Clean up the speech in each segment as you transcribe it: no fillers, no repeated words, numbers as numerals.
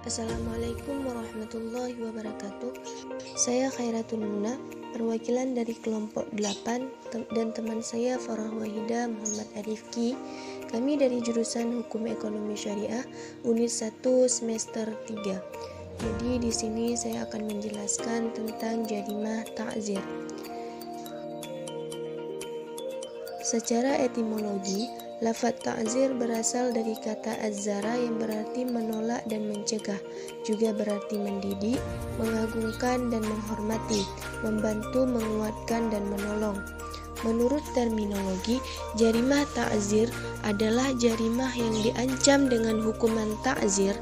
Assalamualaikum warahmatullahi wabarakatuh. Saya Khairatul Muna, perwakilan dari kelompok 8 dan teman saya Farah Wahida Muhammad Arifki. Kami dari jurusan Hukum Ekonomi Syariah Unit 1 semester 3. Jadi di sini saya akan menjelaskan tentang jarimah ta'zir. Secara etimologi, lafaz ta'zir berasal dari kata azzara yang berarti menolak dan mencegah, juga berarti mendidik, mengagungkan dan menghormati, membantu, menguatkan dan menolong. Menurut terminologi, jarimah ta'zir adalah jarimah yang diancam dengan hukuman ta'zir.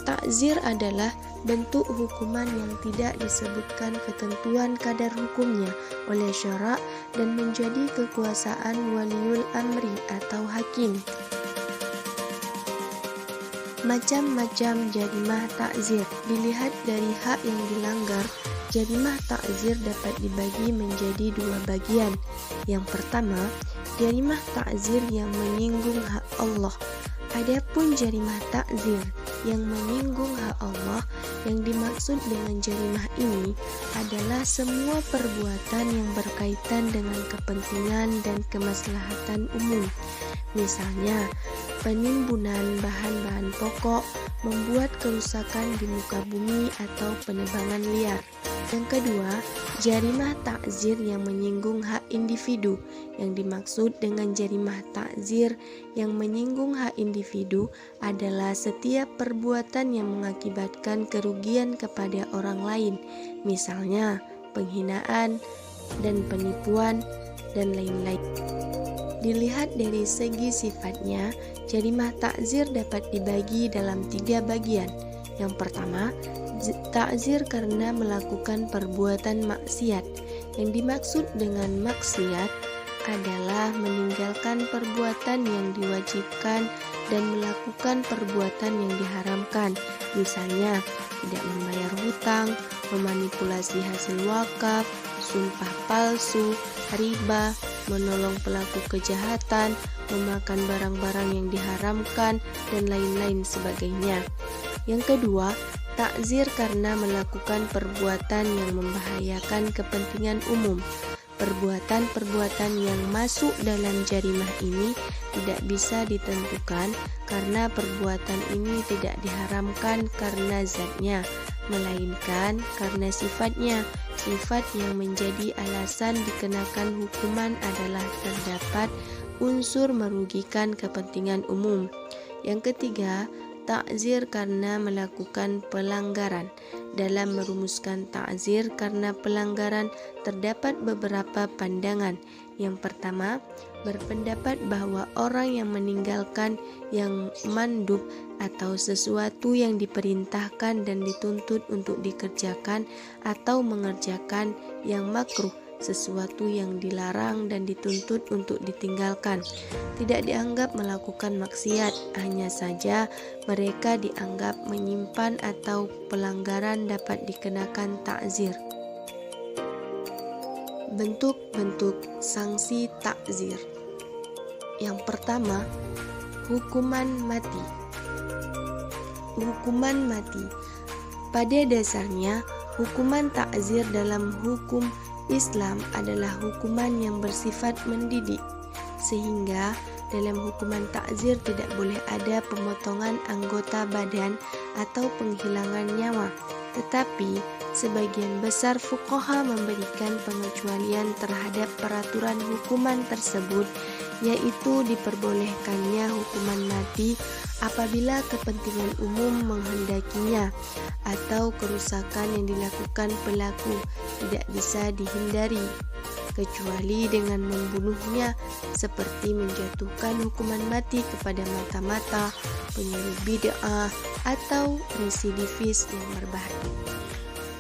Ta'zir adalah bentuk hukuman yang tidak disebutkan ketentuan kadar hukumnya oleh syarak dan menjadi kekuasaan waliul amri atau hakim. Macam-macam jarimah ta'zir. Dilihat dari hak yang dilanggar, jarimah ta'zir dapat dibagi menjadi dua bagian. Yang pertama, jarimah ta'zir yang menyinggung hak Allah. Adapun jarimah ta'zir yang menyinggung hak Allah, yang dimaksud dengan jarimah ini adalah semua perbuatan yang berkaitan dengan kepentingan dan kemaslahatan umum. Misalnya, penimbunan bahan-bahan pokok, membuat kerusakan di muka bumi atau penebangan liar. Yang kedua, jarimah ta'zir yang menyinggung hak individu. Yang dimaksud dengan jarimah ta'zir yang menyinggung hak individu adalah setiap perbuatan yang mengakibatkan kerugian kepada orang lain, misalnya penghinaan dan penipuan dan lain-lain. Dilihat dari segi sifatnya, jarimah ta'zir dapat dibagi dalam tiga bagian. Yang pertama, ta'zir karena melakukan perbuatan maksiat. Yang dimaksud dengan maksiat adalah meninggalkan perbuatan yang diwajibkan dan melakukan perbuatan yang diharamkan. Misalnya, tidak membayar hutang, memanipulasi hasil wakaf, sumpah palsu, riba, menolong pelaku kejahatan, memakan barang-barang yang diharamkan, dan lain-lain sebagainya. Yang kedua, ta'zir karena melakukan perbuatan yang membahayakan kepentingan umum. Perbuatan-perbuatan yang masuk dalam jarimah ini tidak bisa ditentukan karena perbuatan ini tidak diharamkan karena zatnya, melainkan karena sifatnya. Sifat yang menjadi alasan dikenakan hukuman adalah terdapat unsur merugikan kepentingan umum. Yang ketiga, ta'zir karena melakukan pelanggaran. Dalam merumuskan ta'zir karena pelanggaran terdapat beberapa pandangan. Yang pertama, berpendapat bahwa orang yang meninggalkan yang mandub atau sesuatu yang diperintahkan dan dituntut untuk dikerjakan atau mengerjakan yang makruh, sesuatu yang dilarang dan dituntut untuk ditinggalkan, tidak dianggap melakukan maksiat, hanya saja mereka dianggap menyimpan atau pelanggaran dapat dikenakan ta'zir. Bentuk-bentuk sanksi ta'zir. Yang pertama, hukuman mati. Hukuman mati. Pada dasarnya, hukuman ta'zir dalam hukum Islam adalah hukuman yang bersifat mendidik, sehingga dalam hukuman ta'zir tidak boleh ada pemotongan anggota badan atau penghilangan nyawa. Tetapi sebagian besar fuqaha memberikan pengecualian terhadap peraturan hukuman tersebut, yaitu diperbolehkannya hukuman mati apabila kepentingan umum menghendakinya atau kerusakan yang dilakukan pelaku tidak bisa dihindari, kecuali dengan membunuhnya, seperti menjatuhkan hukuman mati kepada mata-mata, penyuruh bid'ah, atau residivis yang berbahaya.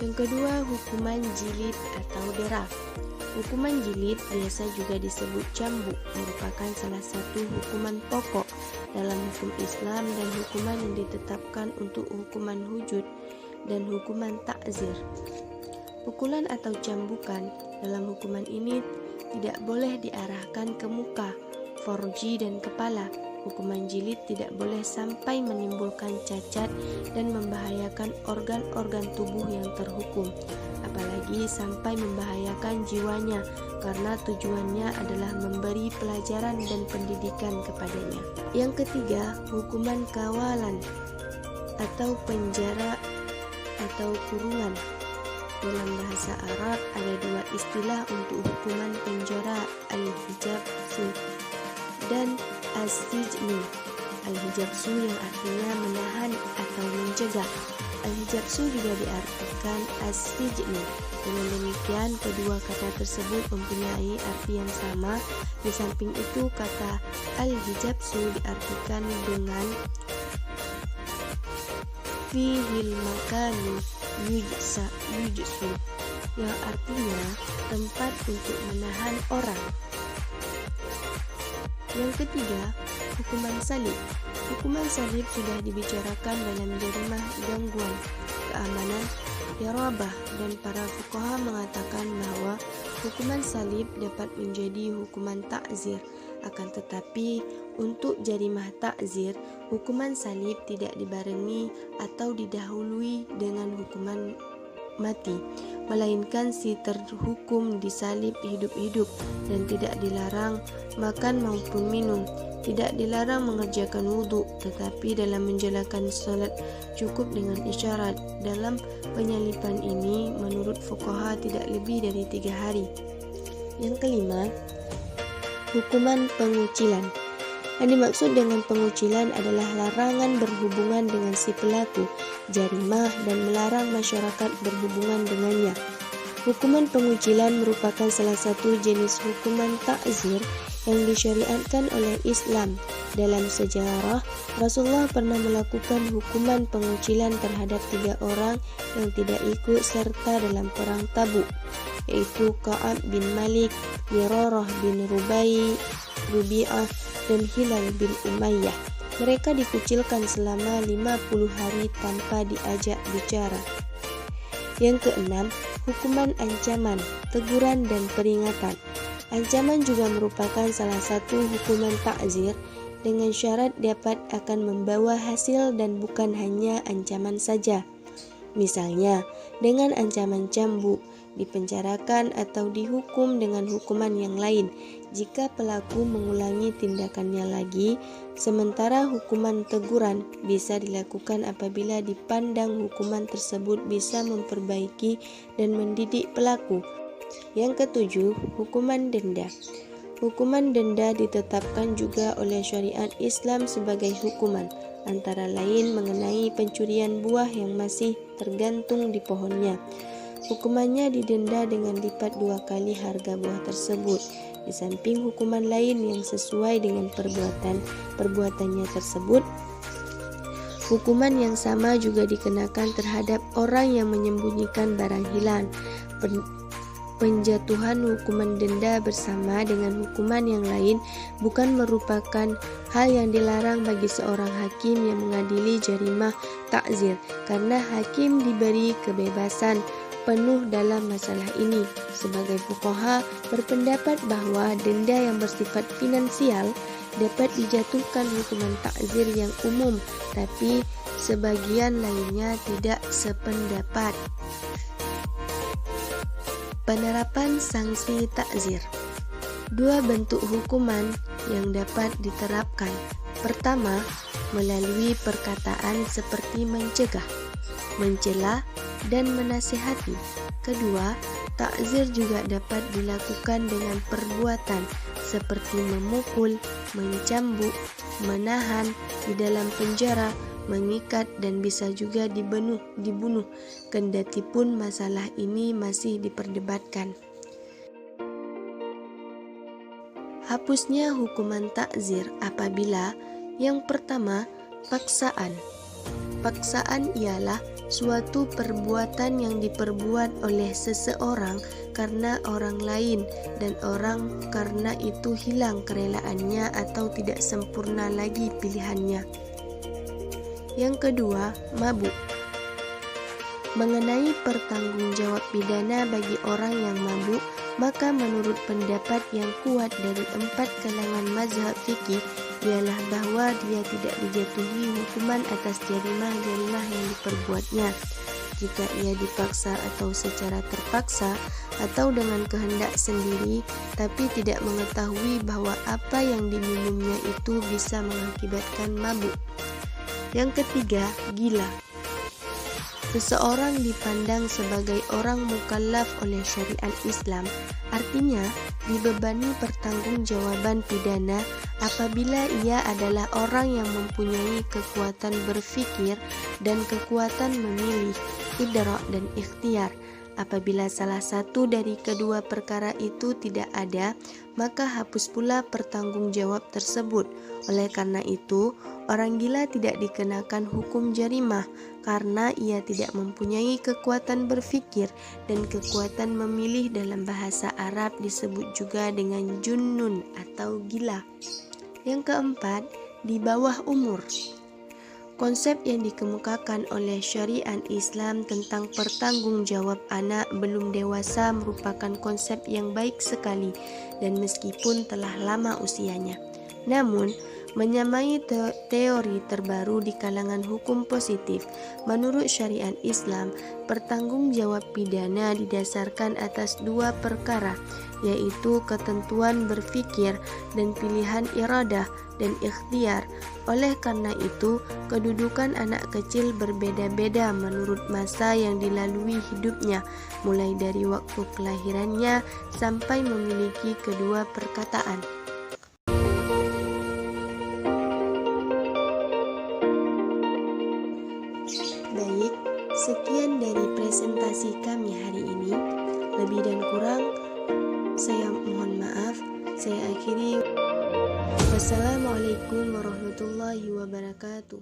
Yang kedua, hukuman jilid atau deraf. Hukuman jilid biasa juga disebut cambuk, merupakan salah satu hukuman pokok dalam hukum Islam dan hukuman yang ditetapkan untuk hukuman hujud dan hukuman ta'zir. Pukulan atau cambukan dalam hukuman ini tidak boleh diarahkan ke muka, farji dan kepala, hukuman jilid tidak boleh sampai menimbulkan cacat dan membahayakan organ-organ tubuh yang terhukum, apalagi sampai membahayakan jiwanya, karena tujuannya adalah memberi pelajaran dan pendidikan kepadanya. Yang ketiga, hukuman kawalan atau penjara atau kurungan. Dalam bahasa Arab ada dua istilah untuk hukuman penjara, al-hijabsu dan as-sijnu. Al-hijabsu yang artinya menahan atau mencegah. Al-hijabsu juga diartikan as-sijnu. Dengan demikian, kedua kata tersebut mempunyai arti yang sama. Di samping itu, kata al-hijabsu diartikan dengan fihil makanu yujsu, yang artinya tempat untuk menahan orang. Yang ketiga, hukuman salib. Hukuman salib sudah dibicarakan dalam jarimah gangguan keamanan Yarabah, dan para fuqaha mengatakan bahwa hukuman salib dapat menjadi hukuman ta'zir. Akan tetapi untuk jarimah ta'zir, hukuman salib tidak dibarengi atau didahului dengan hukuman mati, melainkan si terhukum disalib hidup-hidup, dan tidak dilarang makan maupun minum, tidak dilarang mengerjakan wudhu, tetapi dalam menjalankan salat cukup dengan isyarat. Dalam penyaliban ini menurut fuqaha tidak lebih dari 3 hari. Yang kelima, hukuman pengucilan. Yang dimaksud dengan pengucilan adalah larangan berhubungan dengan si pelaku jarimah dan melarang masyarakat berhubungan dengannya. Hukuman pengucilan merupakan salah satu jenis hukuman ta'zir yang disyariatkan oleh Islam. Dalam sejarah, Rasulullah pernah melakukan hukuman pengucilan terhadap 3 orang yang tidak ikut serta dalam perang Tabuk, yaitu Ka'ab bin Malik, Mirarah bin Rubi'ah, dan Hilal bin Umayyah. Mereka dikucilkan selama 50 hari tanpa diajak bicara. Yang keenam, hukuman ancaman, teguran, dan peringatan. Ancaman juga merupakan salah satu hukuman ta'zir dengan syarat dapat akan membawa hasil dan bukan hanya ancaman saja. Misalnya, dengan ancaman cambuk, dipenjarakan atau dihukum dengan hukuman yang lain jika pelaku mengulangi tindakannya lagi. Sementara hukuman teguran bisa dilakukan apabila dipandang hukuman tersebut bisa memperbaiki dan mendidik pelaku. Yang ketujuh, hukuman denda. Hukuman denda ditetapkan juga oleh syariat Islam sebagai hukuman, antara lain mengenai pencurian buah yang masih tergantung di pohonnya. Hukumannya didenda dengan lipat 2 kali harga buah tersebut, di samping hukuman lain yang sesuai dengan perbuatannya tersebut. Hukuman yang sama juga dikenakan terhadap orang yang menyembunyikan barang hilang. Penjatuhan hukuman denda bersama dengan hukuman yang lain bukan merupakan hal yang dilarang bagi seorang hakim yang mengadili jarimah ta'zir, karena hakim diberi kebebasan penuh dalam masalah ini. Sebagai fuqaha berpendapat bahwa denda yang bersifat finansial dapat dijatuhkan hukuman ta'zir yang umum, tapi sebagian lainnya tidak sependapat. Penerapan sanksi ta'zir. 2 bentuk hukuman yang dapat diterapkan. Pertama, melalui perkataan seperti mencegah, mencela, dan menasihati. Kedua, ta'zir juga dapat dilakukan dengan perbuatan seperti memukul, mencambuk, menahan, di dalam penjara, mengikat, dan bisa juga dibunuh, kendati pun masalah ini masih diperdebatkan. Hapusnya hukuman ta'zir apabila yang pertama, paksaan. Paksaan ialah suatu perbuatan yang diperbuat oleh seseorang karena orang lain dan orang karena itu hilang kerelaannya atau tidak sempurna lagi pilihannya. Yang kedua, mabuk. Mengenai pertanggungjawab pidana bagi orang yang mabuk, maka menurut pendapat yang kuat dari 4 kalangan mazhab fikih, ialah bahwa dia tidak dijatuhi hukuman atas jarimah-jarimah yang diperbuatnya. Jika ia dipaksa atau secara terpaksa atau dengan kehendak sendiri, tapi tidak mengetahui bahwa apa yang diminumnya itu bisa mengakibatkan mabuk. Yang ketiga, gila. Seseorang dipandang sebagai orang mukallaf oleh syariat Islam, artinya dibebani pertanggungjawaban pidana apabila ia adalah orang yang mempunyai kekuatan berfikir dan kekuatan memilih, idrak dan ikhtiar. Apabila salah satu dari kedua perkara itu tidak ada, maka hapus pula pertanggungjawab tersebut. Oleh karena itu, orang gila tidak dikenakan hukum jarimah karena ia tidak mempunyai kekuatan berfikir dan kekuatan memilih. Dalam bahasa Arab disebut juga dengan junnun atau gila. Yang keempat, di bawah umur. Konsep yang dikemukakan oleh syariat Islam tentang pertanggungjawab anak belum dewasa merupakan konsep yang baik sekali dan meskipun telah lama usianya, namun menyamai teori terbaru di kalangan hukum positif. Menurut syariat Islam, pertanggungjawab pidana didasarkan atas dua perkara, yaitu ketentuan berfikir dan pilihan iradah dan ikhtiar. Oleh karena itu, kedudukan anak kecil berbeda-beda menurut masa yang dilalui hidupnya, mulai dari waktu kelahirannya sampai memiliki kedua perkataan. Baik, sekian dari presentasi kami hari ini. Lebih dan kurang, saya mohon maaf. Saya akhiri. Wassalamualaikum warahmatullahi wabarakatuh.